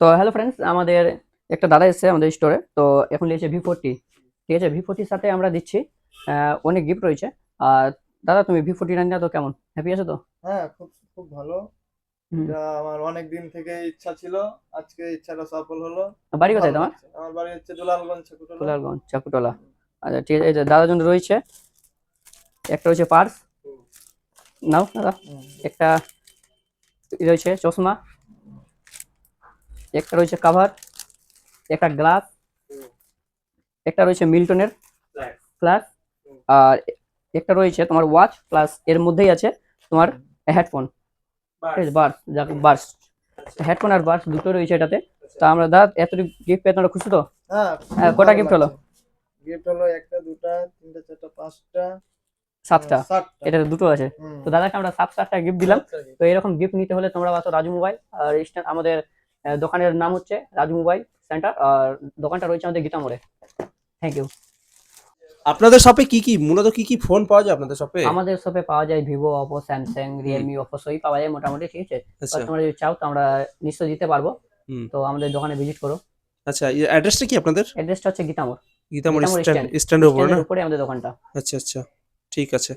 তো hello friends, আমাদের একটা দাদা এসেছে আমাদের স্টোরে। তো এখন নিয়েছে V40। ঠিক আছে, V40 সাথে আমরা দিচ্ছি অনেক গিফট রয়েছে। আর দাদা, তুমি V40 নিয়ে তো কেমন হ্যাপি আছো তো? হ্যাঁ, খুব খুব ভালো। হুম। এটা আমার অনেক দিন থেকে ইচ্ছা ছিল। আজকে ইচ্ছাটা সফল হলো। খুব বাড়ি কোথায় ভালো তোমার? লাগছে। আমার বাড়ি হচ্ছে দুলালগঞ্জ ছেকুতলা। কুলারগঞ্জ, চাকুতলা। আচ্ছা ঠিক আছে, এই যে দাদার জন্য রয়েছে, একটা রয়েছে পার্স। নাও দাদা। হুম, একটা রয়েছে চশমা, একটা রয়েছে কাভার, একটা গ্লাস, একটা রয়েছে মিল্টনের ফ্ল্যাশ, আর একটা রয়েছে তোমার ওয়াচ, প্লাস এর মধ্যেই আছে তোমার হুম। হেডফোন। ঠিক আছে, বার্স, যাকে বার্স, হেডফোন আর বার্স দুটো রয়েছে এটাতে। তো আমরা দাদা এতটুকু গিফট পেয়ে তোমরা খুশি তো? হ্যাঁ, খুব কটা ভালো গিফট হলো? লাগছে। গিফট হলো একটা, দুটা, তিনটা, চারটা, পাঁচটা, 7টা। সাতটা। এটা দুটো আছে। হুম, তো দাদাকে আমরা 7টা গিফট দিলাম। সাতটা gift। তো এরকম গিফট নিতে হলে তোমরা আসো রাজু মোবাইল। আর আমাদের দোকানের নাম হচ্ছে রাজু মোবাইল সেন্টার, আর দোকানটা রয়েছে আমাদের গীতা মোড়ে। Thank you. আপনাদের শপে মূলত কি ফোন পাওয়া যায় আপনাদের শপে? আমাদের শপে পাওয়া যায় ভিভো, অপো, স্যামসাং, হুম, রিয়েলমি, ওপো সবই পাওয়া যায় মোটামুটি। ঠিক আছে, এবার আচ্ছা, তোমরা যদি চাও তো আমরা নিশ্চয়ই দিতে পারবো। হুম, তো আমাদের দোকানে ভিজিট করো। আচ্ছা, অ্যাড্রেসটা কি আপনাদের? অ্যাড্রেসটা হচ্ছে গীতামোড়। গীতামোড় গীতামোড় স্ট্যান্ড, স্ট্যান্ডের উপরে স্ট্যান্ডের না? উপরে আমাদের দোকানটা। আচ্ছা, আচ্ছা, ঠিক আছে।